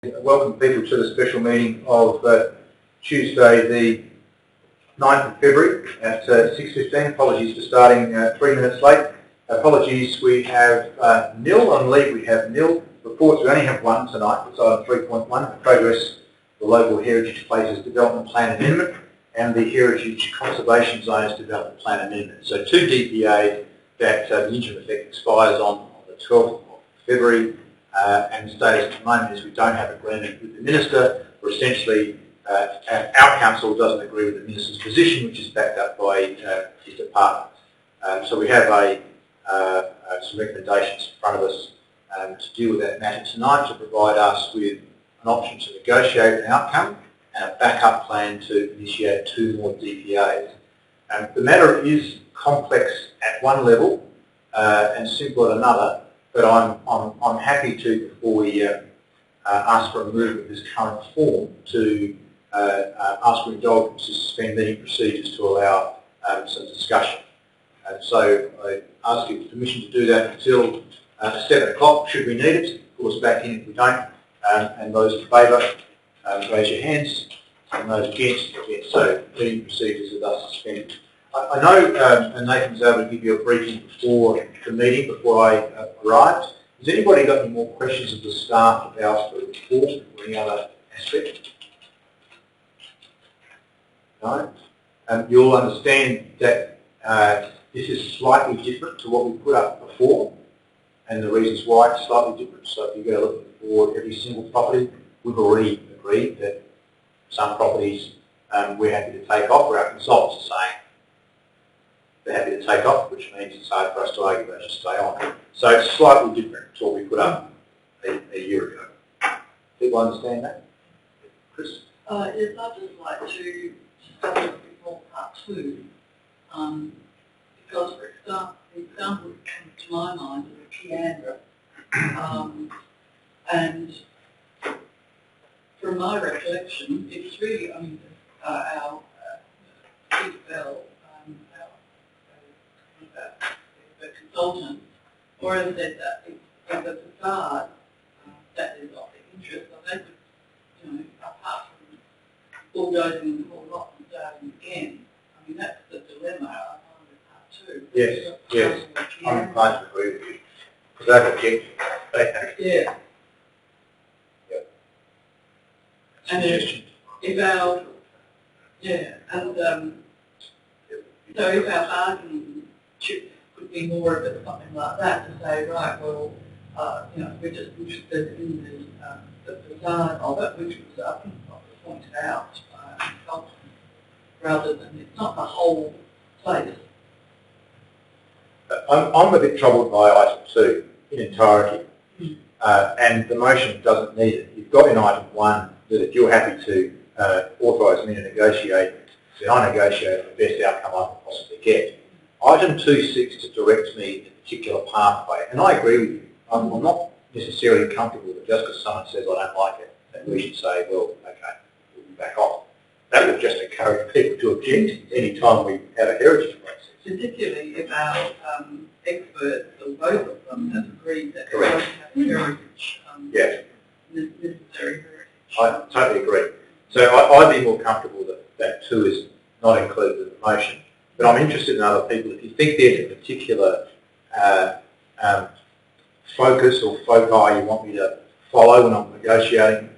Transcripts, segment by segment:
Welcome people to the special meeting of Tuesday the 9th of February at 6:15. Apologies for starting 3 minutes late. Apologies, we have nil on leave. We have nil reports. We only have one tonight. It's item 3.1, the progress the Local Heritage Places Development Plan Amendment and the Heritage Conservation Zones Development Plan Amendment. So two DPAs that the interim effect expires on the 12th of February. And the status at the moment is we don't have agreement with the Minister, or essentially our council doesn't agree with the Minister's position, which is backed up by his department. So we have some recommendations in front of us to deal with that matter tonight, to provide us with an option to negotiate an outcome and a backup plan to initiate 2 more DPAs. The matter is complex at one level and simple at another. But I'm happy to, before we ask for a move of this current form, to ask for indulgence to suspend meeting procedures to allow some discussion. And so I ask you permission to do that until 7 o'clock, should we need it. Of course, back in if we don't. And those in favour, raise your hands. And those against. So meeting procedures are thus suspended. I know, and Nathan was able to give you a briefing before the meeting, before I arrived. Has anybody got any more questions of the staff about the report or any other aspect? No? You'll understand that this is slightly different to what we put up before, and the reasons why it's slightly different. So if you go look for every single property, we've already agreed that some properties we're happy to take off, or our consultants are saying they're happy to take off, which means it's hard for us to argue they should stay on. So it's slightly different to what we put up a year ago. People understand that? Chris? Yes, I'd just like to study a bit more part 2, because for example, the example that comes to my mind is Kiandra. And from my recollection, it's really only our Bell, the consultant, or as said that the facade that is of interest, so they could, apart from bulldozing the whole lot and starting again, I mean, that's the dilemma I find with part 2. Yes, I'm inclined to agree with you. Because they've objected. Yeah. Yep. And if our, so if our bargaining chip could be more of it, something like that, to say, right, well, we're just interested in the facade of it, which was, I think, pointed out rather than it's not the whole place. I'm a bit troubled by item 2 in entirety, and the motion doesn't need it. You've got in item 1 that if you're happy to authorise me to negotiate, then I negotiate the best outcome I can possibly get. Item 2 seeks to direct me in a particular pathway, and I agree with you. I'm not necessarily comfortable that just because someone says I don't like it, that we should say, well, okay, we'll be back off. That would just encourage people to object any time we have a heritage process. Particularly if our experts, or both of them, have agreed that Correct. we don't have heritage, necessary heritage. I totally agree. So I'd be more comfortable that 2 is not included in the motion. But I'm interested in other people. If you think there's a particular focus or foci you want me to follow when I'm negotiating,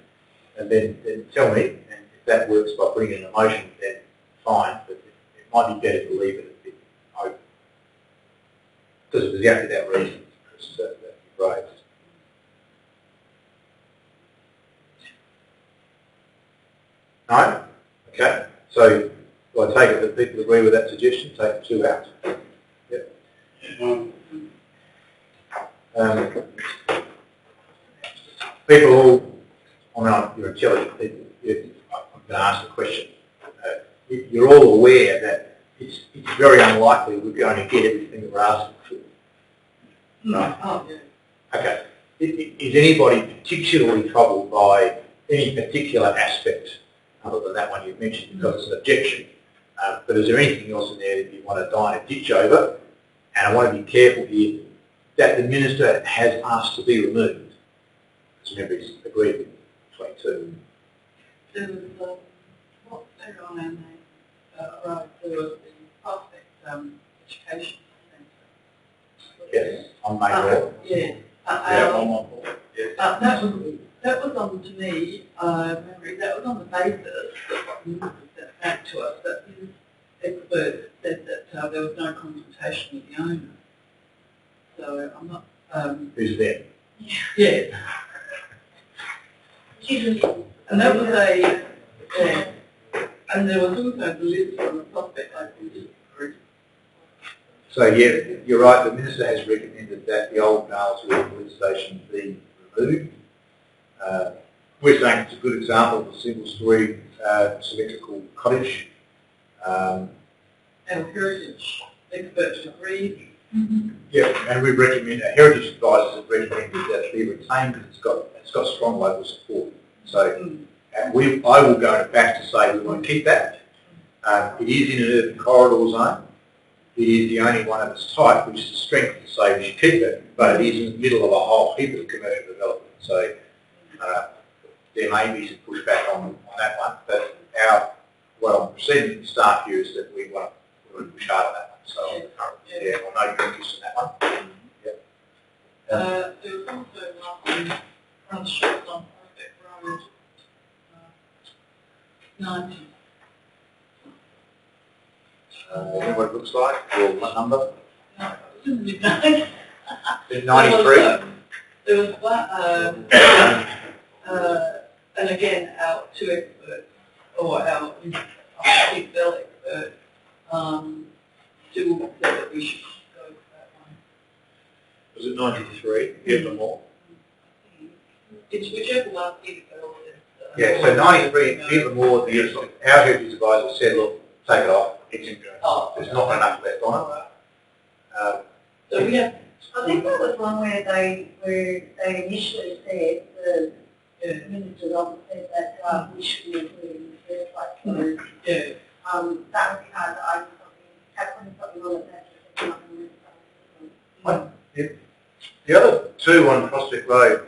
and then tell me. And if that works by putting it in a motion, then fine. But it might be better to leave it a bit open. Because of exactly that reason that you raised. No? Okay. So I take it that people agree with that suggestion, take the 2 out. Yep. People all, you're intelligent people, I'm going to ask a question. You're all aware that it's very unlikely we're going to get everything that we're asking for. Right? Oh, yeah. Okay. Is anybody particularly troubled by any particular aspect other than that one you've mentioned, because it's an objection? But is there anything else in there that you want to die in a ditch over? And I want to be careful here that the Minister has asked to be removed. As members agreed with 2022. There was, what's their own name? Right, there was the Prospect Education Centre. Yes, on May Road. Yeah. That was on, to me, memory, that was on the basis that what the minister sent back to us, that his experts said that there was no consultation with the owner. So I'm not, Who's there? yeah. And that was and there was also the list from the Prospect Open Group. So yeah, you're right, the Minister has recommended that the old Nailsville police station be removed. We're saying it's a good example of a single-storey symmetrical cottage. And heritage experts agreed. Yeah, and we recommend, our heritage advisors have recommended that it be retained because it's got strong local support. So, and I will go back to say we want to keep that. It is in an urban corridor zone. It is the only one of its type, which is a strength to say we should keep it, but it is in the middle of a whole heap of commercial development. So there may be some pushback on that one, but what I'm proceeding to start here is that we want to push hard on that one. So yeah, I know you're interested in that one. There was also one front shots on Prospect Road, 90. What it looks like, or what number? No, it was in the midnight. 93. There was one, and again, our two experts, or our Big Bell expert, do say that we should go for that one. Was it 93? Give them more. It's whichever one Big Bell is. Yeah, so 93, give them more. Our heritage advisor said, look, take it off. There's not enough left on it. So we have. I think that was one where they initially said, the minister's office said that we should be included in the first place. So, Yeah. that would be hard to argue something on it that's The other two on Prospect Road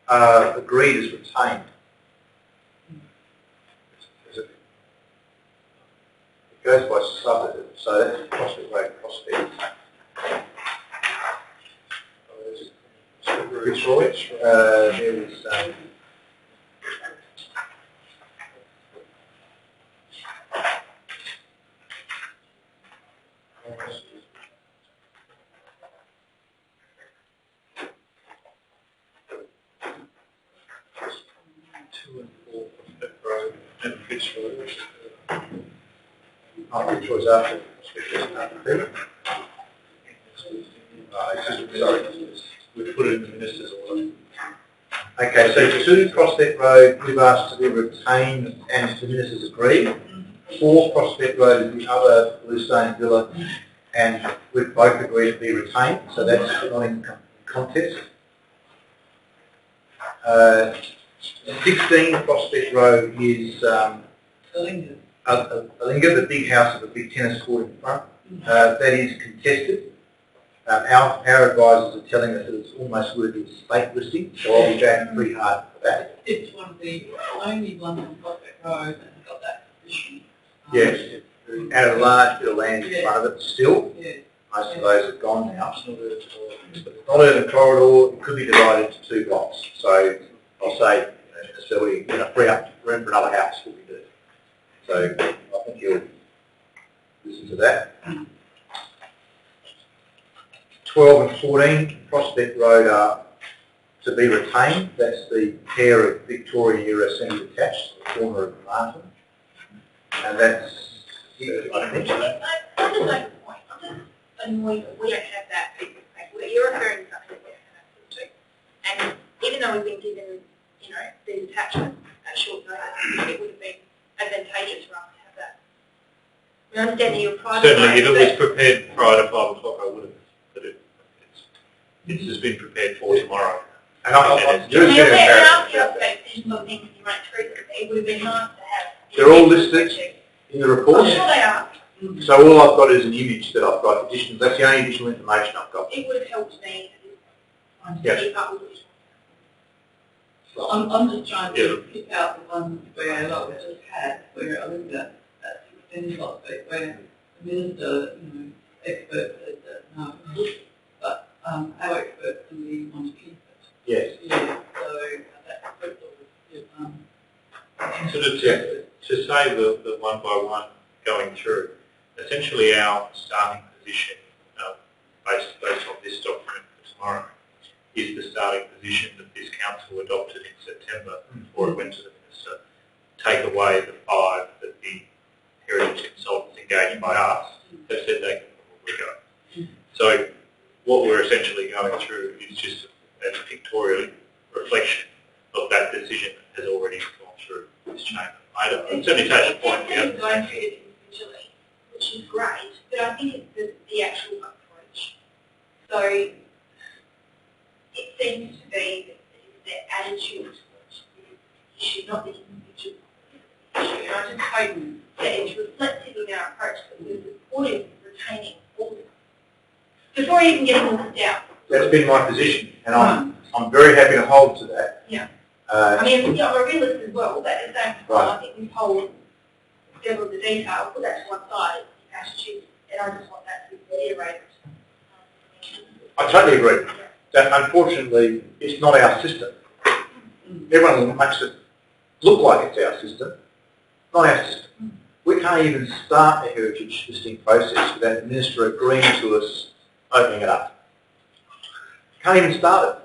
are agreed as retained. It goes by suburb, so that's Prospect Road, Prospect. Fitzroy, there was Fitzroy. Oh, Fitzroy's after. Sorry, we put it in the minister's order. Okay, so 2 Prospect Road, we've asked to be retained and the ministers agreed. 4 Prospect Road is the other Bluestone Villa, and we've both agreed to be retained, so that's not in contest. 16 Prospect Road is Alinga, the big house with a big tennis court in front. That is contested. Our advisors are telling us that it's almost worthy of state listing, so I'll be backing pretty hard for that. It's one of the only ones on Prospect Road that got that position. Yes, and a large bit of land in front of it still. Yeah. Most of those are gone now. It's not urban corridor, it could be divided into 2 blocks. So I'll say, so we're going to free up room for another house, what we do. So I think you'll listen to that. 12 and 14, Prospect Road are to be retained. That's the pair of Victoria Euro semi-detached, the corner of Martin. And that's, I think. I just make a point. I'm just annoyed that we don't have that piece of paper. You're referring to something that we don't have access to. And even though we've been given, these attachments at short notice, it would have been advantageous for us to have that. We understand that you're private. Certainly, if it was prepared prior to 5 o'clock, I would have. But it's just been prepared for tomorrow. And I'll do a And bit of I'll comparison. ask you some things you went through that it would have been nice to have. They're all listed in the report. I'm sure they are. So all I've got is an image that I've got additional. That's the only additional information I've got. It would have helped me Yes. to keep up with it. Well, I'm just trying to pick out the ones where, like we just had, where I looked at 16 prospect, where the minister, expert said that no, but our experts really want to keep it. Yes. Yeah, so that's sort of, Sort of to say the one by one going through, essentially our starting position, based on this document for tomorrow, is the starting position that this council adopted in September before it went to the minister. Take away the 5 that the heritage consultants engaged by us have said they can probably go. So what we're essentially going through is just a pictorial reflection of that decision that has already gone through this chamber. I certainly take the point. It's going through it individually, which is great, but I think it's the actual approach. So it seems to be that the attitude towards the issue, not the individual issue. And I just hope that it's reflected in our approach that we're supportive of retaining all of them before even getting them down. That's been my position, and I'm very happy to hold to that. Yeah. I mean, I'm a realist as well, but at the same time, Right. I think we hold devil of the detail, put that to one side, the attitude, and I just want that to be reiterated. I totally agree. That unfortunately, it's not our system. Everyone makes it look like it's our system. Not our system. We can't even start the heritage listing process without the minister agreeing to us opening it up. Can't even start it.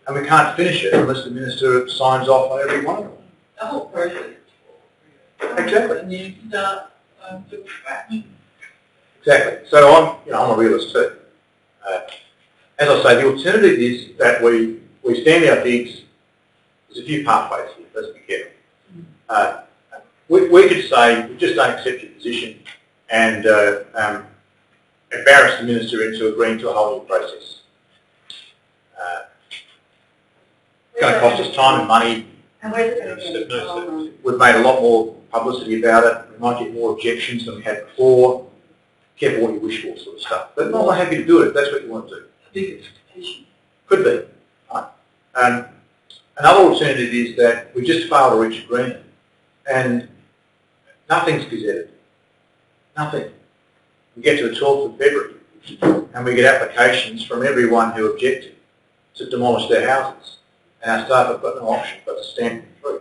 And we can't finish it unless the minister signs off on every one of them. the whole process. Exactly. And you start to track. Exactly. So I'm a realist too. As I say, the alternative is that we stand our digs. There's a few pathways here. Let's be careful. We could say we just don't accept your position and embarrass the minister into agreeing to a whole new process. It's going to cost us time and money. And where's it going to go? We've made a lot more publicity about it. We might get more objections than we had before. Careful what you wish for, sort of stuff. But I'm happy to do it if that's what you want to do. Big expectation. Could be. Right? Another alternative is that we just fail to reach agreement and nothing's gazetted. Nothing. We get to the 12th of February and we get applications from everyone who objected to demolish their houses. And our staff have got no option but to stand them through.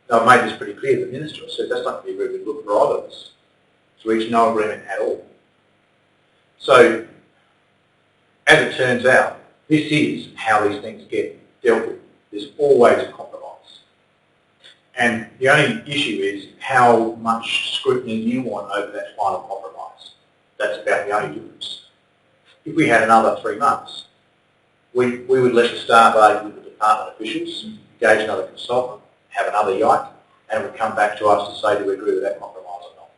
Now, I've made this pretty clear to the minister. I said that's not going to be a very good look for either of us to reach no agreement at all. So, as it turns out, this is how these things get dealt with. There's always a compromise. And the only issue is how much scrutiny you want over that final compromise. That's about the only difference. If we had another 3 months, we would let the staff argue with the department officials, engage another consultant, have another yike, and it would come back to us to say do we agree with that compromise or not.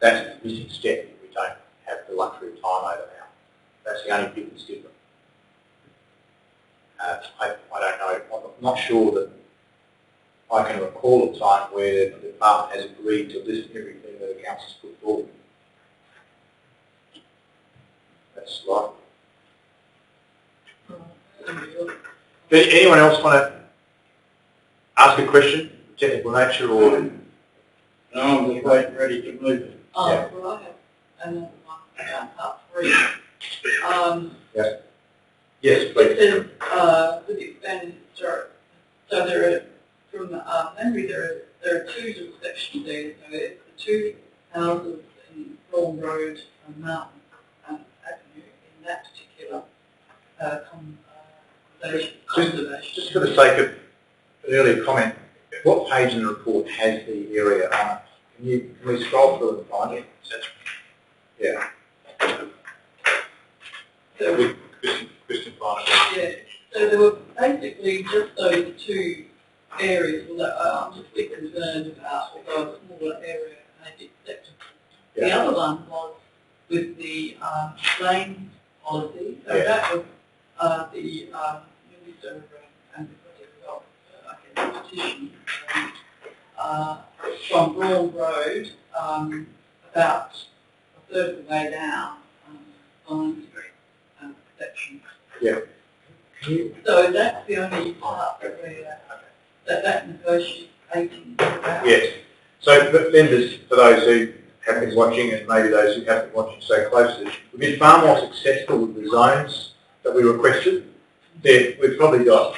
That's the missing step that we don't have the luxury of time over now. That's the only bit that's different. I don't know, I'm not sure that I can recall a time where the department has agreed to list everything that the council's put forward. That's right. Does anyone else want to ask a question, technical nature, or? No, I'm just waiting, ready to move it. Oh, Yeah. well, I have another one about part 3. Yes, please. It says, with expanded historic. So there are, from memory, there are 2 little sections there. So it's the 2 houses in Thorn Road and Mountain Avenue in that particular conservation. Just for the sake of an earlier comment, what page in the report has the area on it? Can we scroll through and find it? Yeah. So, Question final. yeah, so there were basically just those 2 areas that I'm just a bit concerned about, although a smaller area and it's acceptable. The Yeah. other one was with the lane policy, so Yeah. that was the minister and the project of petition from Broad Road about a third of the way down Vine Street section. Yeah. So that's the only part that we're, that negotiating about. Yes. So, but members, for those who have been watching and maybe those who haven't been watching so closely, we've been far more successful with the zones that we requested. We've probably got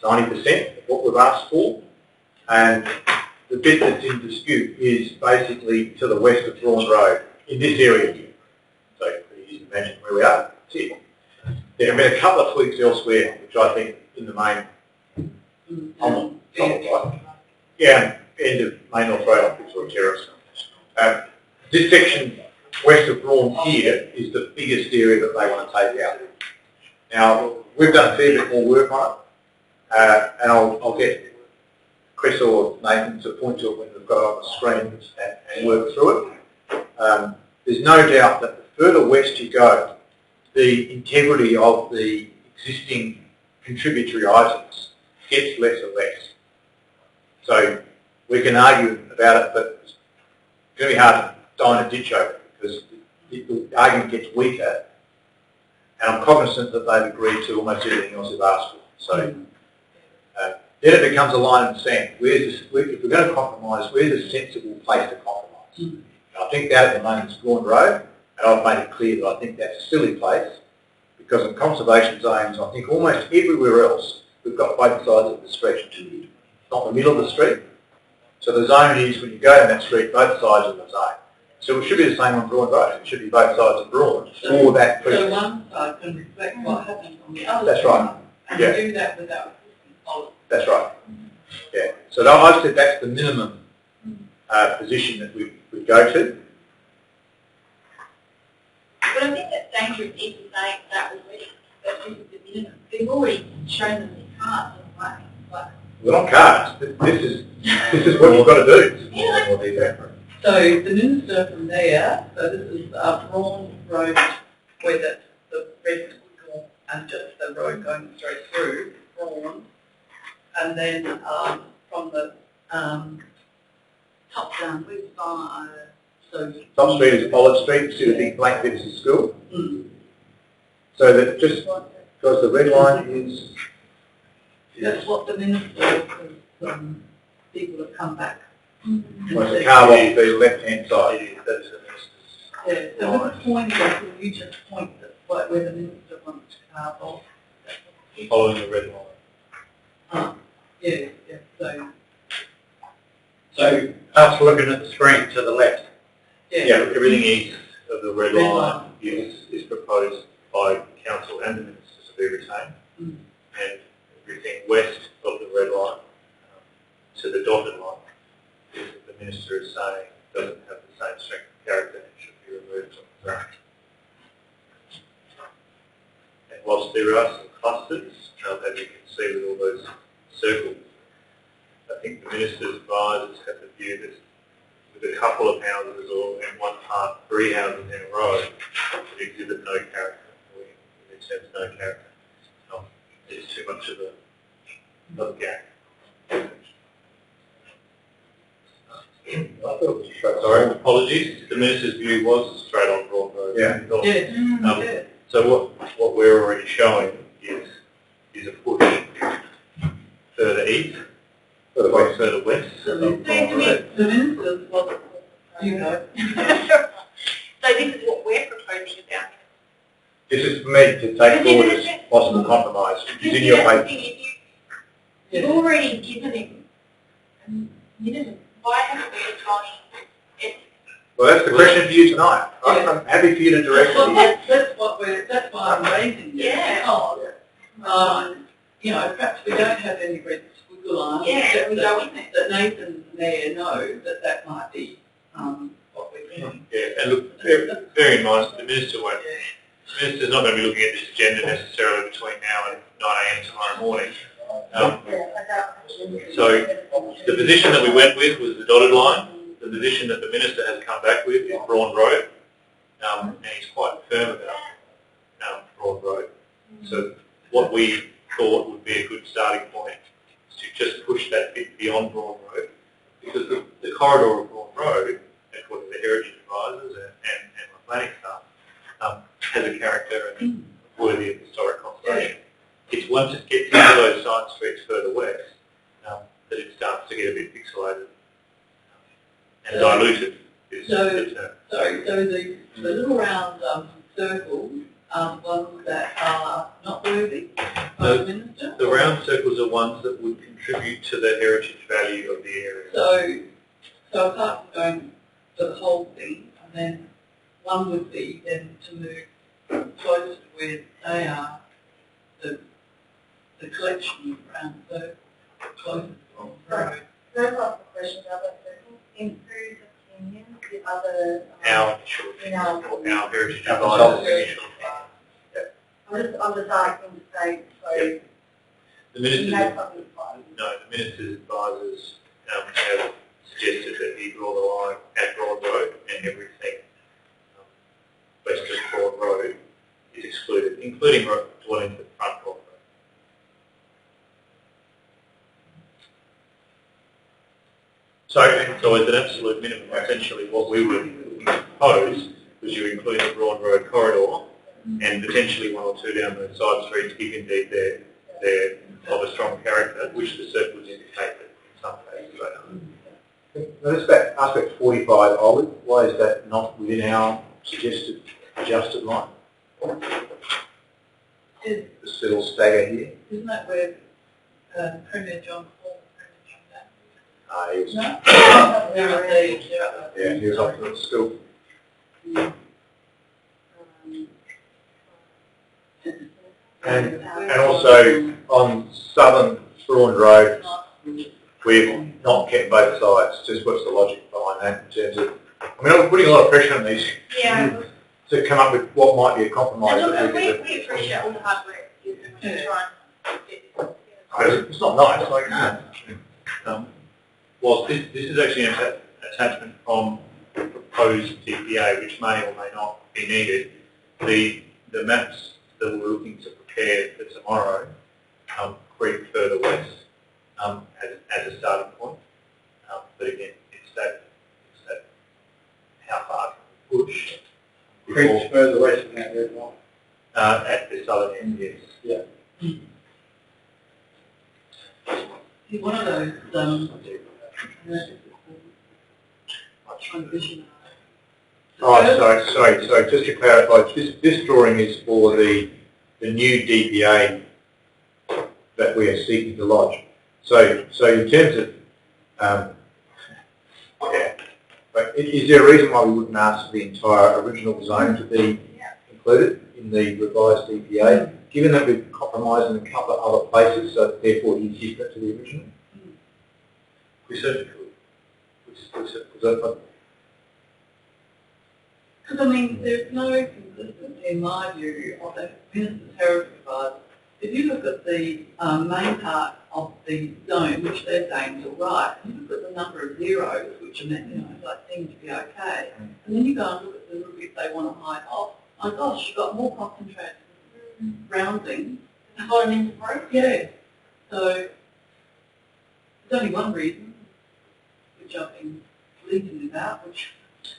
90% of what we've asked for, and the bit that's in dispute is basically to the west of Braun Road, in this area here. So you can imagine where we are. It's here. There have been a couple of tweaks elsewhere, which I think in the main, on the top right. Yeah, end of Main North Road on Victoria Terrace. This section west of Braun here is the biggest area that they want to take out. Now, we've done a fair bit more work on it, and I'll get Chris or Nathan to point to it when we've got it on the screen and work through it. There's no doubt that the further west you go, the integrity of the existing contributory items gets less and less. So we can argue about it, but it's going to be hard to dine a ditch over it because the argument gets weaker, and I'm cognizant that they've agreed to almost everything else they've asked for. So then it becomes a line in the sand. If we're going to compromise, where's a sensible place to compromise? And I think that at the moment is Braun Road, and I've made it clear that I think that's a silly place because in conservation zones, I think almost everywhere else, we've got both sides of the street, not the middle of the street. So the zone is, when you go down that street, both sides of the zone. So it should be the same on Braun Road. It should be both sides of Braun for that So precinct. one side can reflect what happens on the other That's right. and Yeah. do that without existing policy. That's right. Yeah. So I've said that's the minimum position that we go to. But I think that's dangerous if you say that already, that this is the minimum. They've already shown them the cards in the way. Like, We're not cards. This is what you've got to do. Yeah. So the minister from there, so this is Braun Road, where the red circle and just the road going straight through Braun, and then from the top down, we've got so Top Street is Pollard Street. See the big blank bits of school. So that just because the red line is. that's what the minister, people have come back. Well, the car off the left-hand side. That's the minister's. Yeah, so which point is you just point at where the minister wants to carve off? Following the red line. Yeah, So us looking at the screen to the left. Yeah, everything east of the red Red line line. is proposed by council and the ministers to be retained, Mm. and everything west of the red line to the dotted line, the minister is saying doesn't have the same strength of character and should be removed from the zone. And whilst there are some clusters, as you can see with all those circles, I think the minister's advisors have the view that with a couple of houses or in one part, 3 houses in a row that exhibit no character, or in terms no character, there's too much of a gap. Sorry, apologies. The minister's view was straight on Braun Road. Yeah. So what we're already showing is a push further east, further west. So of Braun Road. the minister was, you know. so this is what we're proposing about. This is for me to take forward as possible compromise. It's in your paper. You've already given him a minimum. Why haven't we gone in? Well, that's the question for you tonight. I'm happy for you to direct Well, it. that's why I'm raising it. Yeah. You know, perhaps we don't have any red squiggle lines. Yeah, we go in there. That Nathan and the Mayor know that might be what we're doing. Yeah, and look, bear in mind, the minister's not going to be looking at this agenda necessarily between now and 9 a.m. tomorrow morning. So the position that we went with was the dotted line. The position that the minister has come back with is Braun Road, and he's quite firm about Braun Road. So what we thought would be a good starting point is to just push that bit beyond Braun Road, because the corridor of Braun Road, according to the heritage advisors and my planning staff, has a character and worthy of historic conservation. It's once it gets into those side streets further west, that it starts to get a bit pixelated and diluted. So the little round circles are the ones that are not worthy by the minister? The round circles are ones that would contribute to the heritage value of the area. So apart from going for the whole thing, and then one would be then to move closer to where they are, the collection of round circles closer to the road. Those are the questions I'd like to improve opinion with other. Our heritage Our advisors. consultants. I'm just asking to say, so The you minister's, have something to find. no, the minister's advisors have suggested that he draw the line at Broad Road and everything west of Broad Road is excluded, including dwellings at front Broad Road. So as an absolute minimum, essentially what we would propose was you include the Broad Road corridor and potentially one or two down the side streets if indeed they're of a strong character, which the circles indicate that in some cases they are. Now, this aspect 45 Olive, why is that not within our suggested adjusted line? Is, This little stagger here. isn't that where Premier John Paul He was, No? There yeah, he was off to school. And also on Southern Thrawn Road, we've not kept both sides. Just what's the logic behind that in terms of, I mean, we're putting a lot of pressure on these Yeah, to come up with what might be a compromise. and that look, we could we appreciate all the hard work you do when you try and get do. It's not nice, like, Whilst this is actually an attachment from the proposed DPA, which may or may not be needed, the maps that we're looking to prepare for tomorrow creep further west as a starting point. But again, it's that how far can we push Creeps further west than that red line. at the southern end, yes. Yeah. See, one of those, transition. oh, sorry. Just to clarify, this drawing is for the new DPA that we are seeking to lodge. So in terms of, yeah, but is there a reason why we wouldn't ask for the entire original zone to be included in the revised DPA, given that we've compromised in a couple of other places, so therefore it is different to the original? We certainly could. Because I mean, there's no consistency in my view of the minister's heritage advice. If you look at the main part of the zone, which they're saying is all right, and you look at the number of zeros, which are meant, like seem to be okay, and then you go and look at the little bit they want to hide off. My gosh, you've got more concentrated rounding. environmental growth. Yeah. So there's only one reason, which I've been bleating about, which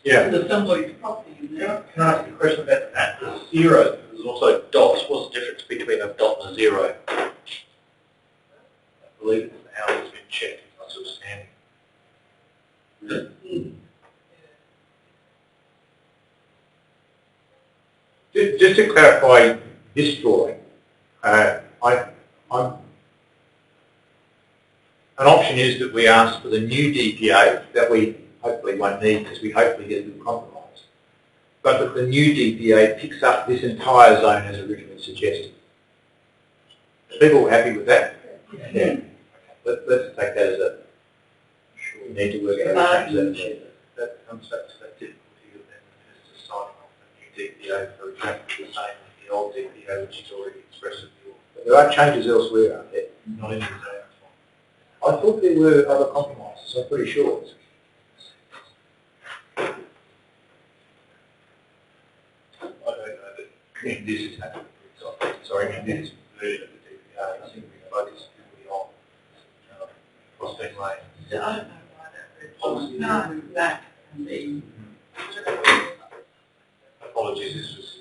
Yeah. there's somebody's property in there. Can I ask you a question about that? The zero, there's also dots. What's the difference between a dot and a zero? I believe it's how it's been checked, it's not sort of standing. Just to clarify this drawing, an option is that we ask for the new DPA that we hopefully won't need because we hopefully get a good compromise, but that the new DPA picks up this entire zone as originally suggested. Are people happy with that? Yeah. Let's take that as a, we need to work out how to change that. That comes back to that difficulty of then just signing off the new DPA for exactly the same as the old DPA, which is already expressive. But there are changes elsewhere, aren't there? Not in the zone. I thought there were other compromises, I'm pretty sure. I don't know, but in this happened, sorry, in this version of the DPA, I think we focus purely on Prospect Lane. So I don't know why that red policy moved back and be. Apologies, this was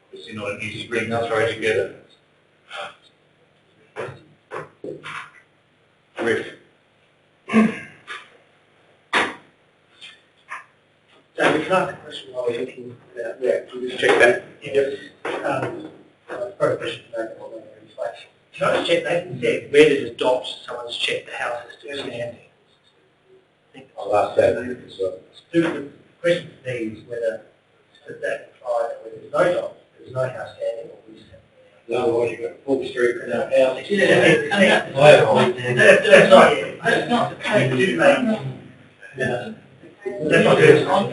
obviously not an easy thing to throw together. can I ask a question while we're looking at that? Just check that. Yep. Probably a question for Nathan, what they already explained. Can I just check, Nathan said, where does adopt someone's checked the house is still standing? I'll ask that as well. The question for me is whether, does that imply that where there's no dot, there's no house standing, or we just have Otherwise you've got full street and a house. That's right, yeah. That's not the case. You did make, that's not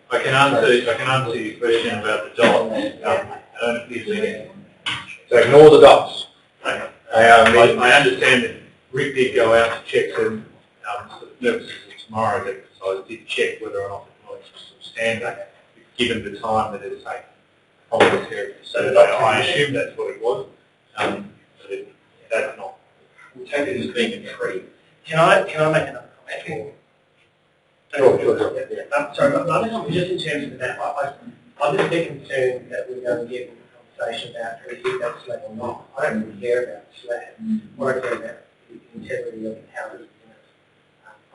I can answer your question about the dot. I don't think there's any. So ignore the dots. I understand that Rick did go out to check some, for the purposes of tomorrow's exercise, did check whether or not the noise was standing, given the time that it's taken on this area. So I assume that's what it was. That's not. We'll take it as being a tree. Can I make another comment? Sure. Sorry, but just in terms of that, I'm just a bit concerned that we're going to get into a conversation about whether you that slab or not. I don't really care about the slab. What I care about is the integrity of the houses.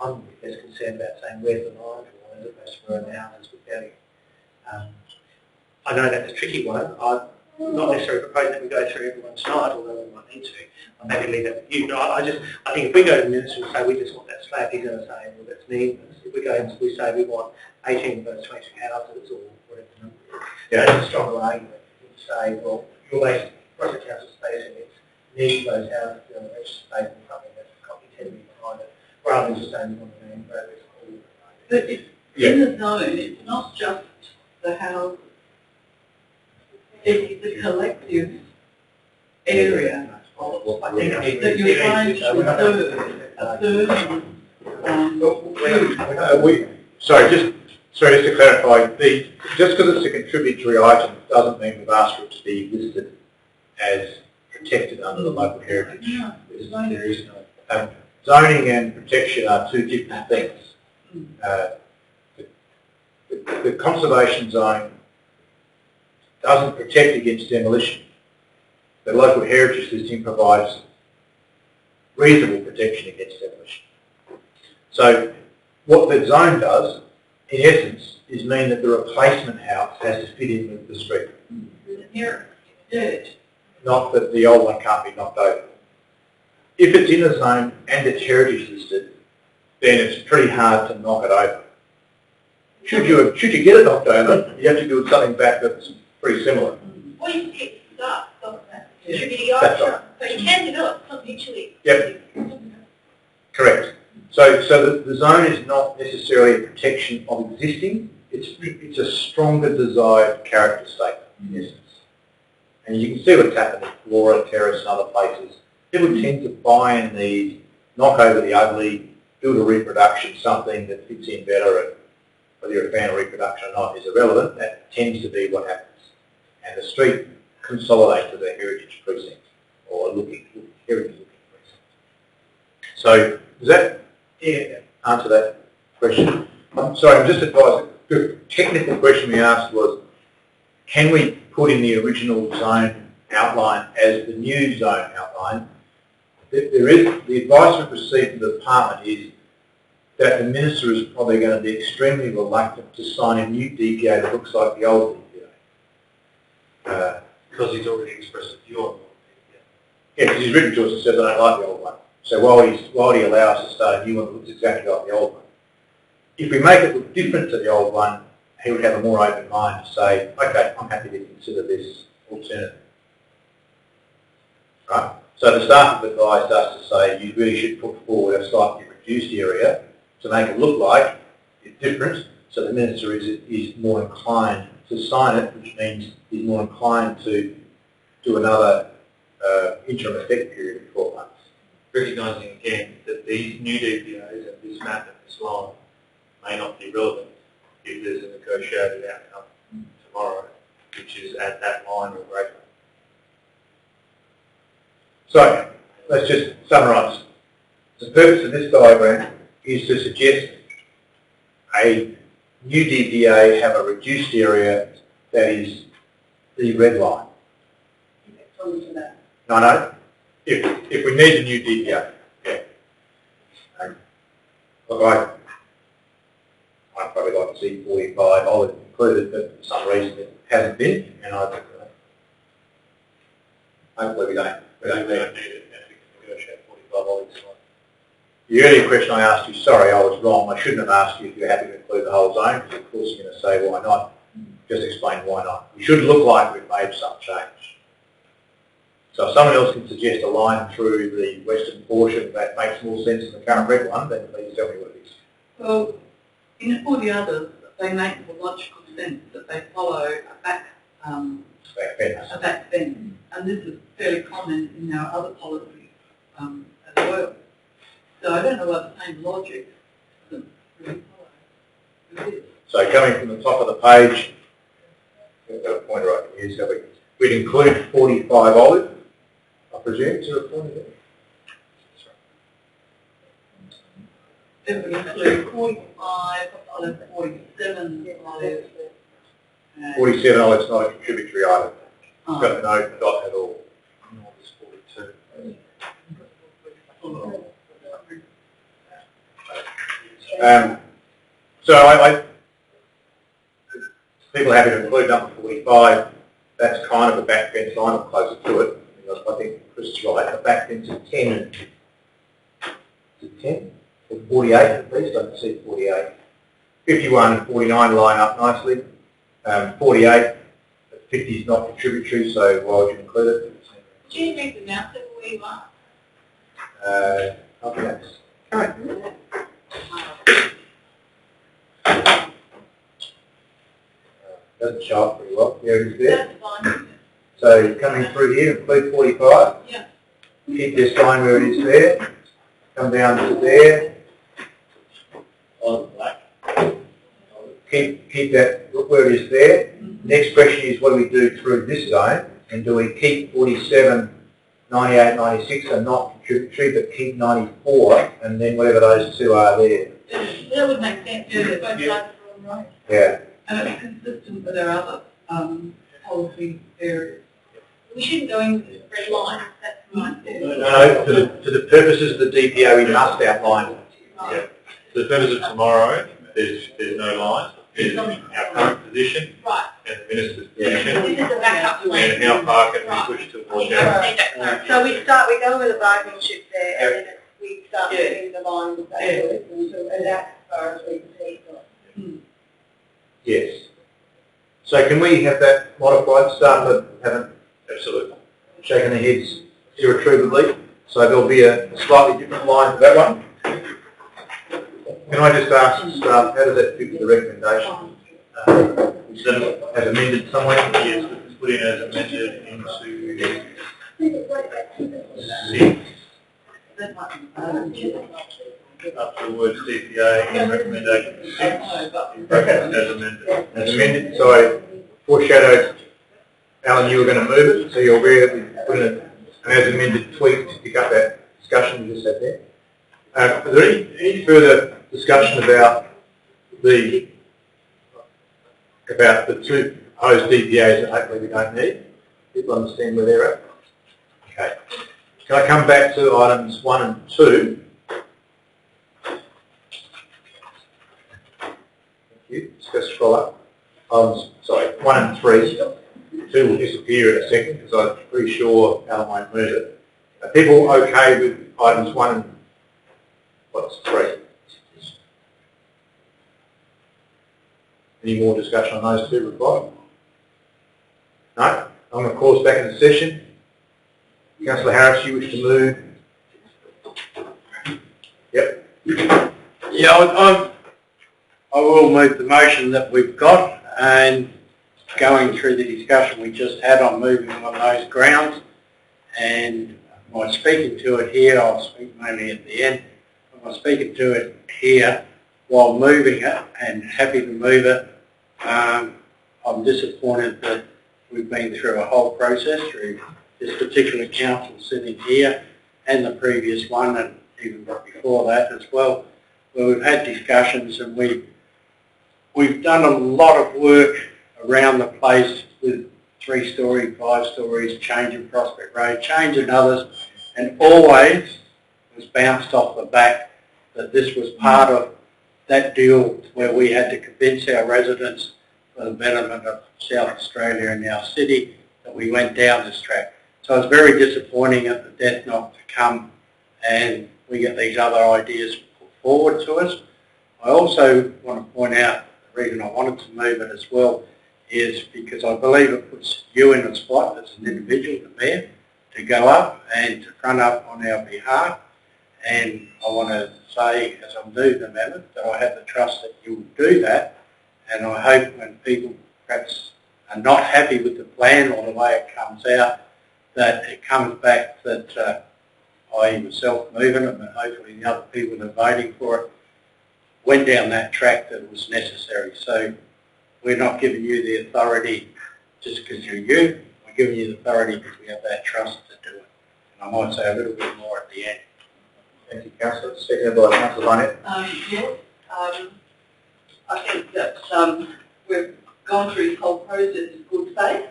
I'm less concerned about saying where's the line drawn as opposed to where the houses would go. I know that's a tricky one. I'm not necessarily proposing that we go through everyone tonight, although we might need to. I'm happy to leave that with you. But I think if we go to the minister and say we just want that slab, he's going to say, well, that's meaningless. If we go and we say we want 18 of those 22 houses or whatever the number is, that's a stronger argument to say, well, your basic project council space and its need for those houses to reach space and something that's got the integrity behind it, rather than just saying we want the main progress. But if in the zone, it's not just the houses. It's the collective area that you're trying to preserve Sorry, just to clarify, just because it's a contributory item doesn't mean we've asked for it to be listed as protected under the local heritage. There is no zoning and protection are two different things. The conservation zone doesn't protect against demolition. The local heritage listing provides reasonable protection against demolition. So what the zone does, in essence, is mean that the replacement house has to fit in with the street. Not that the old one can't be knocked over. If it's in a zone and it's heritage listed, then it's pretty hard to knock it over. Should you get it knocked over, you have to build something back that's pretty similar. Or you can keep the start, doesn't that? Contributing That's item. right. So you can develop, it's not mutually. Yep. Correct. So the zone is not necessarily a protection of existing, it's a stronger desired character statement in essence. And you can see what's happened at Flora Terrace and other places. People tend to buy in these, knock over the ugly, build a reproduction, something that fits in better, and whether you're a fan of reproduction or not is irrelevant, that tends to be what happens. And the street consolidates as a heritage precinct, or a heritage looking precinct. So, does that answer that question? I'm sorry, I'm just advising, the technical question we asked was, can we put in the original zone outline as the new zone outline? The advice we've received from the department is that the minister is probably going to be extremely reluctant to sign a new DPA that looks like the old DPA. Because he's already expressed a view on Yeah, because he's written to us and says, I don't like the old one. So while he allows us to start a new one that looks exactly like the old one, if we make it look different to the old one, he would have a more open mind to say, okay, I'm happy to consider this alternative. Right? So the staff have advised us to say you really should put forward a slightly reduced area to make it look like it's different, so the minister is more inclined to sign it, which means he's more inclined to do another interim effect period of 12 months. Recognising again that these new DPAs and this map and this line may not be relevant if there's a negotiated outcome tomorrow, which is at that line or greater. So, let's just summarise. The purpose of this diagram is to suggest a new DPA have a reduced area that is the red line. No, If we need a new DPA, yeah. Look, I'd probably like to see 45 olive included, but for some reason it hasn't been, and hopefully we don't We don't need need it. it, and we can negotiate 45 olives. The earlier question I asked you, sorry, I was wrong. I shouldn't have asked you if you're happy to include the whole zone, because of course you're going to say why not. Just explain why not. It should look like we've made some change. So if someone else can suggest a line through the western portion that makes more sense than the current red one, then please tell me what it is. Well, in all the others, they make the logical sense that they follow a back fence, and this is fairly common in our other policies as well. So I don't know what the same logic doesn't really follow. It is. So coming from the top of the page, we've got a pointer right here, so we'd include 45 olive, I presume. Is there a pointer there? It would include 45, olive, 47 olive. 47 olive's not a contributory item. It's got no dot at all. It's 42. So people are happy to include number 45. That's kind of a back fence line, or closer to it. I think Chris is right. The back fence is 10. Is it 10? Or 48 at least? I can see 48. 51 and 49 line up nicely. 48, 50 is not contributory, so why would you include it? Do you need to announce it where you are? I think that's correct. Doesn't show up pretty well. There it is there. That's fine. So coming through here, include 45. Yeah. Keep this line where it is there. Come down to there. On black. Keep that where it is there. Next question is, what do we do through this zone? And do we keep 47, 98, 96 are not contributory, but keep 94, and then whatever those two are there? That would make sense, yeah, they're both sides of the road. Yeah. And it's consistent with our other policy areas. We shouldn't go into the red line, that's my No, to the purposes of the DPO, we must outline. Yeah. For the purpose of tomorrow, there's no line. There's our current position Right. and the minister's position, This is a backup plan. and how far can we push towards I that? need that clarification. So we go with a bargaining chip there, and then we start moving the line with that, and that's as far as we can see. Yes. So can we have that modified, staff that haven't Absolutely. shaken their heads irretrievably? So there'll be a slightly different line for that one. Can I just ask staff, how does that fit with the recommendation? As amended somewhere? Yes, it's put in as amended into 6, That might be up to the words DPA in recommendation 6, in brackets as amended. As amended, so I foreshadowed, Alan, you were going to move it, so you're aware that we put in an as amended tweak to pick up that discussion you just had there. Is there any further discussion about the two proposed DPAs that hopefully we don't need? People understand where they're at? Okay. Can I come back to items 1 and 2? Thank you. Just go scroll up. 1 and 3. 2 will disappear in a second because I'm pretty sure Alan won't move it. Are people okay with items 1 and 3? Any more discussion on those two required? No? I'm going to call us back into session. Councillor Harris, you wish to move? Yep. Yeah, I will move the motion that we've got, and going through the discussion we just had on moving on those grounds, and by speaking to it here, I'll speak mainly at the end, by speaking to it here while moving it and happy to move it, I'm disappointed that we've been through a whole process through this particular council sitting here and the previous one and even before that as well, where we've had discussions and we've done a lot of work around the place with 3-storey, 5 stories, changing Prospect Road, changing others, and always was bounced off the back that this was part of that deal where we had to convince our residents for the betterment of South Australia and our city that we went down this track. So it's very disappointing at the death knot to come and we get these other ideas put forward to us. I also want to point out the reason I wanted to move it as well is because I believe it puts you in a spot as an individual, the Mayor, to go up and to front up on our behalf. And I want to say, as I move the amendment, that I have the trust that you will do that. And I hope when people perhaps are not happy with the plan or the way it comes out, that it comes back that I myself moving it, and hopefully the other people that are voting for it went down that track that was necessary. So we're not giving you the authority just because you're you. We're giving you the authority because we have that trust to do it. And I might say a little bit more at the end. Thank you, Councillor. Seconded by Councillor Barnett. Yes, I think that we've gone through this whole process in good faith,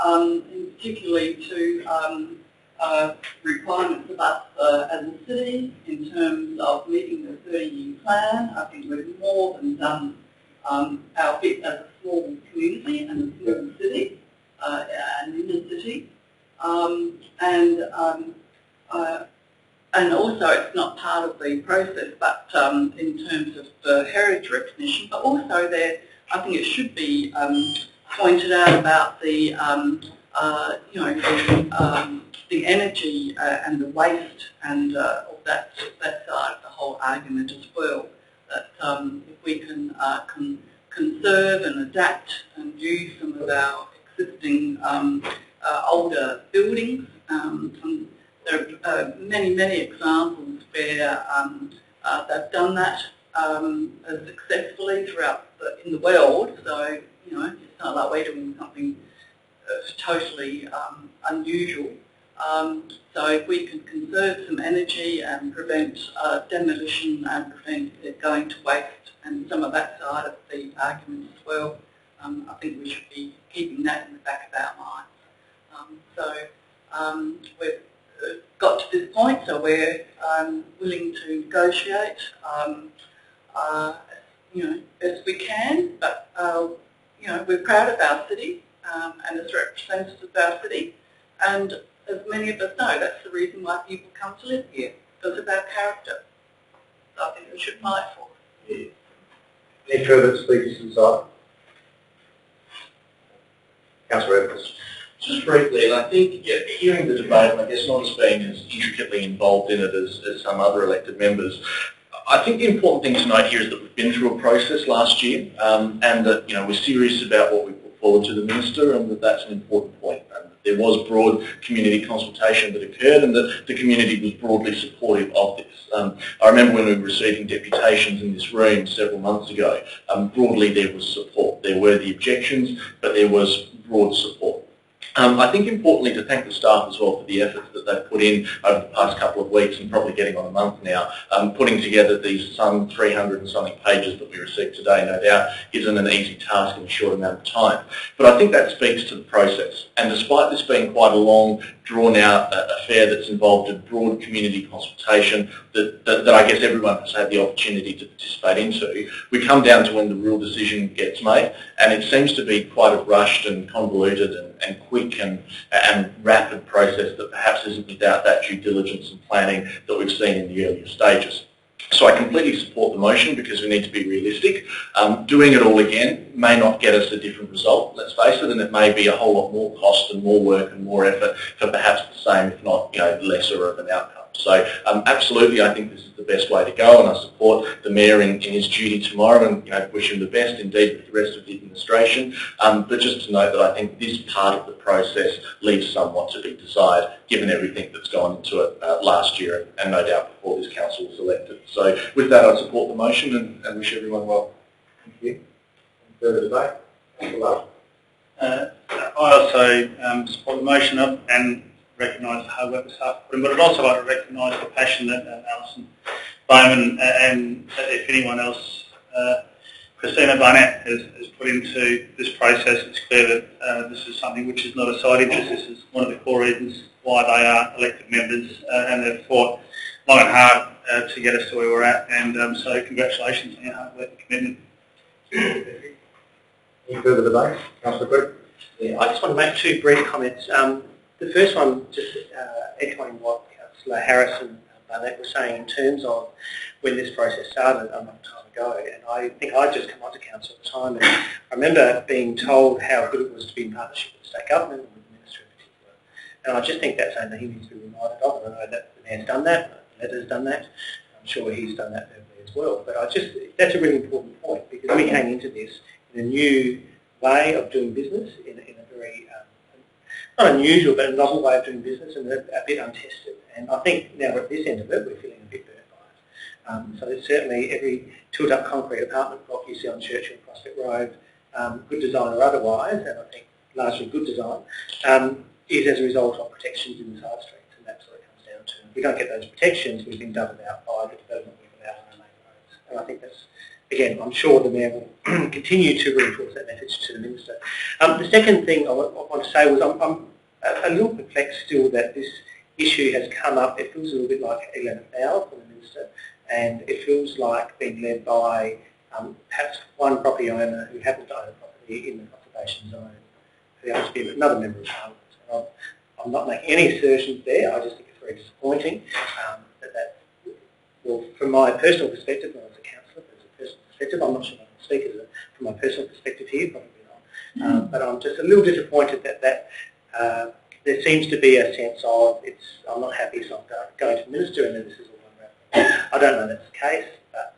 and particularly to requirements of us as a city in terms of meeting the 30-year plan. I think we've more than done our bit as a small community and a small city, and in the city. And also it's not part of the process, but in terms of the heritage recognition, but also there, I think it should be pointed out about the, the energy and the waste and all that side of the whole argument as well. That if we can conserve and adapt and use some of our existing older buildings, there are many examples where they've done that successfully throughout in the world. So it's not like we're doing something totally unusual. So if we can conserve some energy and prevent demolition and prevent it going to waste and some of that side of the argument as well, I think we should be keeping that in the back of our minds. We've got to this point, so we're willing to negotiate, as we can. But we're proud of our city and as representatives of our city, and as many of us know, that's the reason why people come to live here, because of our character. So I think we should fight for it. Yeah. Any further speakers inside? Councillor Evans. Just briefly, and I think hearing the debate, and I guess not as being as intricately involved in it as some other elected members, I think the important thing to note here is that we've been through a process last year, and that we're serious about what we put forward to the Minister, and that that's an important point. And there was broad community consultation that occurred, and that the community was broadly supportive of this. I remember when we were receiving deputations in this room several months ago, broadly there was support. There were the objections, but there was broad support. I think importantly to thank the staff as well for the efforts that they've put in over the past couple of weeks, and probably getting on a month now, putting together these some 300 and something pages that we received today. No doubt isn't an easy task in a short amount of time. But I think that speaks to the process. And despite this being quite a long, drawn-out affair that's involved in broad community consultation that I guess everyone has had the opportunity to participate into, we come down to when the real decision gets made, and it seems to be quite a rushed and convoluted and quick and rapid process that perhaps isn't without that due diligence and planning that we've seen in the earlier stages. So I completely support the motion because we need to be realistic. Doing it all again may not get us a different result, let's face it, and it may be a whole lot more cost and more work and more effort for perhaps the same, if not lesser of an outcome. So absolutely, I think this is the best way to go, and I support the Mayor in his duty tomorrow, and wish him the best indeed with the rest of the administration. But just to note that I think this part of the process leaves somewhat to be desired, given everything that's gone into it last year, and no doubt before this council was elected. So with that, I support the motion and wish everyone well. Thank you. Any further debate? Councillor Love. I also support the motion and recognise the hard work the staff put in, but I'd also like to recognise the passion that Alison Bowman and if anyone else Christina Barnett has put into this process, it's clear that this is something which is not a side interest. This is one of the core reasons why they are elected members, and they've fought long and hard to get us to where we're at. And so congratulations on your hard work and commitment. Any further debate? Councillor Greg? Yeah, I just want to make two brief comments. The first one, just echoing what Councillor Harrison Barnett was saying in terms of when this process started a long time ago, and I think I'd just come onto council at the time, and I remember being told how good it was to be in partnership with the state government and with the minister in particular. And I just think that's something that he needs to be reminded of. And I know that the man's done that, the letter's done that. I'm sure he's done that verbally as well. But that's a really important point, because we came into this in a new way of doing business, in a very not unusual, but a novel way of doing business, and a bit untested. And I think now at this end of it, we're feeling a bit burnt by it. So it's certainly every tilt-up concrete apartment block you see on Churchill and Prospect Road, good design or otherwise, and I think largely good design, is as a result of protections in the side streets, and that's what it comes down to. If we don't get those protections, we've been dubbed out by the development we've allowed on our main roads. And I think that's, again, I'm sure the Mayor will continue to reinforce that message to the Minister. The second thing I want to say was I'm a little perplexed still that this issue has come up. It feels a little bit like 11th hour for the Minister, and it feels like being led by perhaps one property owner who happens to own a property in the conservation zone, who happens to be another Member of Parliament. I'm not making any assertions there. I just think it's very disappointing well, from my personal perspective, not as a councillor, but as a personal perspective, I'm not sure I can speak from my personal perspective here, probably not. But I'm just a little disappointed that there seems to be a sense of I'm not happy, so I'm going to the Minister, and then this is all around. I don't know that's the case, but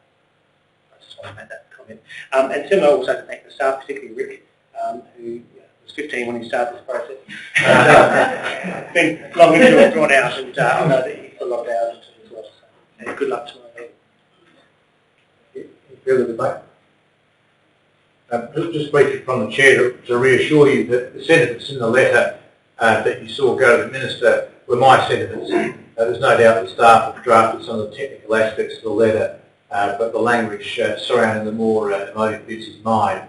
I just want to make that comment. And similar also to thank the staff, particularly Rick, who was 15 when he started this process. It's been long and drawn out, and I know that he put a lot of hours into it as well. So, and good luck to him. Any further debate? Just briefly from the Chair to reassure you that the sentiments in the letter that you saw go to the Minister were my sentiments. There's no doubt the staff have drafted some of the technical aspects of the letter, but the language surrounding the more emotive bits is mine.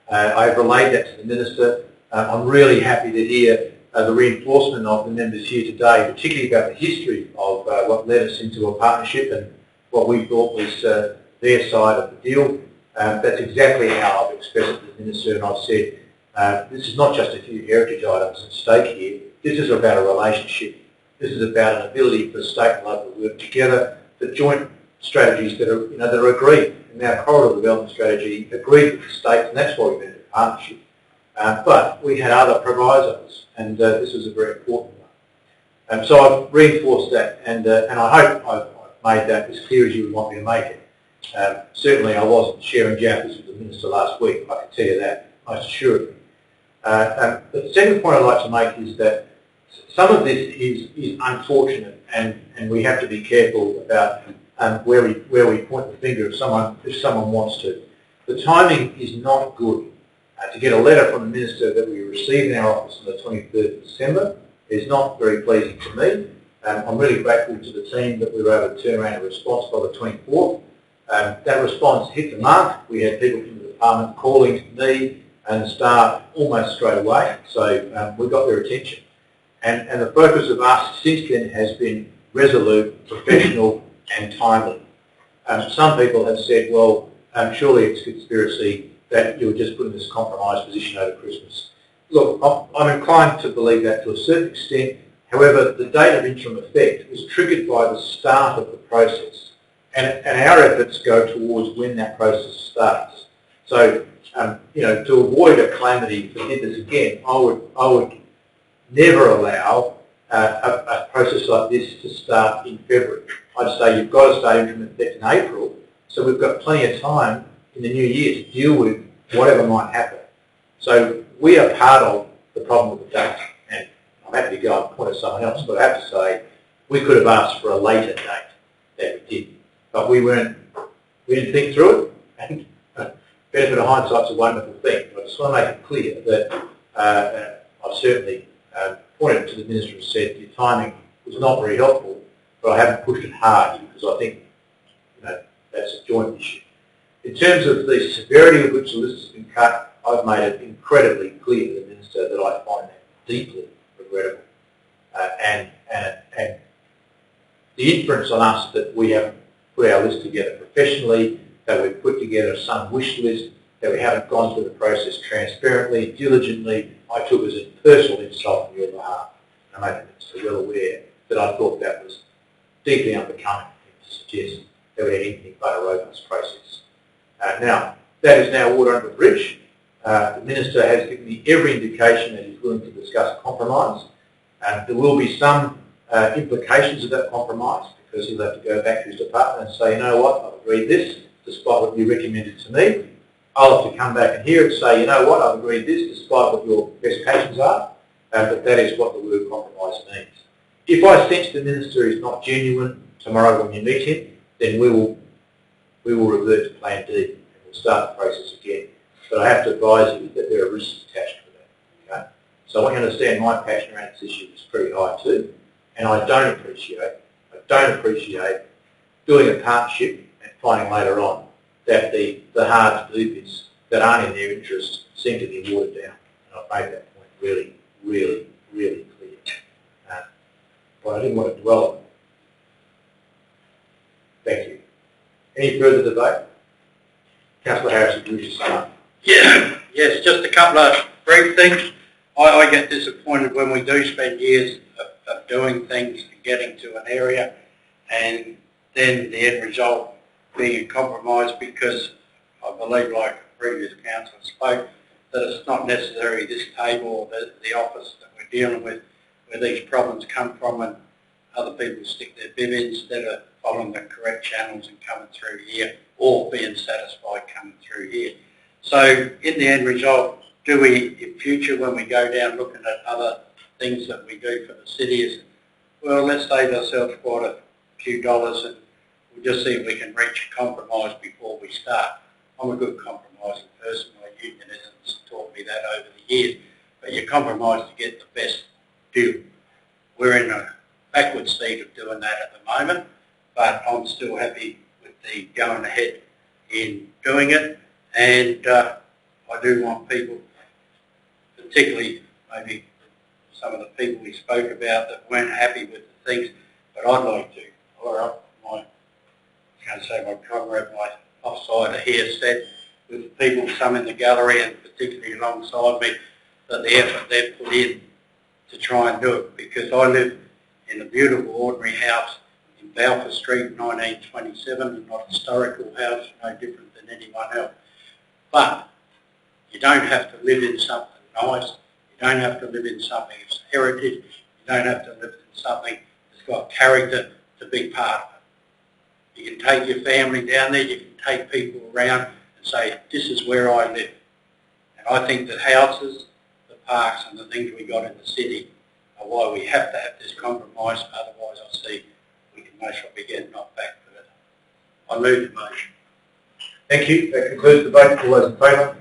I have relayed that to the Minister. I'm really happy to hear the reinforcement of the members here today, particularly about the history of what led us into a partnership and what we thought was their side of the deal. That's exactly how I've expressed it to the Minister, and I've said this is not just a few heritage items at stake here. This is about a relationship. This is about an ability for the state and local to work together, for joint strategies that are agreed. In our corridor development strategy, agreed with the state, and that's why we went into partnership. But we had other provisos, and this was a very important one. So I've reinforced that, and I hope I've made that as clear as you would want me to make it. Certainly I wasn't sharing jaffas with the Minister last week, I can tell you that, most assuredly. The second point I'd like to make is that some of this is unfortunate, and we have to be careful about where we point the finger if someone wants to. The timing is not good. To get a letter from the Minister that we received in our office on the 23rd of December is not very pleasing to me. I'm really grateful to the team that we were able to turn around a response by the 24th. That response hit the mark. We had people from the department calling me and the staff almost straight away, so we got their attention. And the focus of us since then has been resolute, professional and timely. Some people have said, well, surely it's conspiracy that you were just put in this compromised position over Christmas. Look, I'm inclined to believe that to a certain extent. However, the date of interim effect was triggered by the start of the process. And our efforts go towards when that process starts. So, to avoid a calamity if we did this again, I would never allow a process like this to start in February. I'd say you've got to start interim effect in April, so we've got plenty of time in the new year to deal with whatever might happen. So we are part of the problem with the date, and I'm happy to go and point at someone else, but I have to say we could have asked for a later date than we did. But we didn't think through it, and benefit of hindsight's a wonderful thing. But I just want to make it clear that I've certainly pointed to the Minister and said your timing was not very helpful, but I haven't pushed it hard because I think that's a joint issue. In In terms of the severity with which the list has been cut, I've made it incredibly clear to the Minister that I find that deeply regrettable. And the inference on us that we haven't put our list together professionally, that we've put together some wish list, that we haven't gone through the process transparently, diligently, I took as a personal insult on your behalf. And I make the Minister well aware that I thought that was deeply unbecoming to suggest that we had anything but a robust process. Now, that is now water under the bridge. The Minister has given me every indication that he's willing to discuss compromise. There will be some implications of that compromise, because he'll have to go back to his department and say, you know what, I've agreed this, despite what you recommended to me. I'll have to come back and hear it and say, you know what, I've agreed this, despite what your specifications are. But that is what the word compromise means. If I sense the Minister is not genuine tomorrow when you meet him, then we will revert to Plan D and we'll start the process again. But I have to advise you that there are risks attached to that. Okay? So I want you to understand my passion around this issue is pretty high too, and I don't appreciate doing a partnership and finding later on that the hard to do bits that aren't in their interest seem to be watered down. And I've made that point really, really, really clear. But I didn't want to dwell on it. Thank you. Any further debate? Councillor Harris, would you wish to sum up? Yeah, yes, just a couple of brief things. I get disappointed when we do spend years of doing things and getting to an area and then the end result being a compromise, because I believe, like the previous councillor spoke, that it's not necessarily this table or the office that we're dealing with where these problems come from, and other people stick their bib in instead of following the correct channels and coming through here, or being satisfied coming through here. So in the end result, do we in future, when we go down looking at other things that we do for the city, is, well, let's save ourselves quite a few dollars and we'll just see if we can reach a compromise before we start. I'm a good compromising person. My unionism's taught me that over the years. But you compromise to get the best deal. We're in a backward state of doing that at the moment, but I'm still happy with the going ahead in doing it. And I do want people, particularly maybe some of the people we spoke about that weren't happy with the things, but I'd like to, or my comrade, my offsider here said, with people, some in the gallery and particularly alongside me, that the effort they've put in to try and do it, because I live in a beautiful ordinary house in Balfour Street, 1927, not a historical house, no different than anyone else. But you don't have to live in something nice, you don't have to live in something that's heritage, you don't have to live in something that's got character to be part of it. You can take your family down there, you can take people around and say, this is where I live. And I think that houses, the parks and the things we got in the city are why we have to have this compromise, otherwise I see we can most probably get knocked back further. I move the motion. Thank you. That concludes the vote. All those in favour?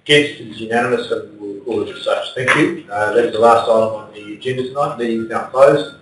Against is unanimous, and we'll call it as such. Thank you. That is the last item on the agenda tonight. The meeting is now closed.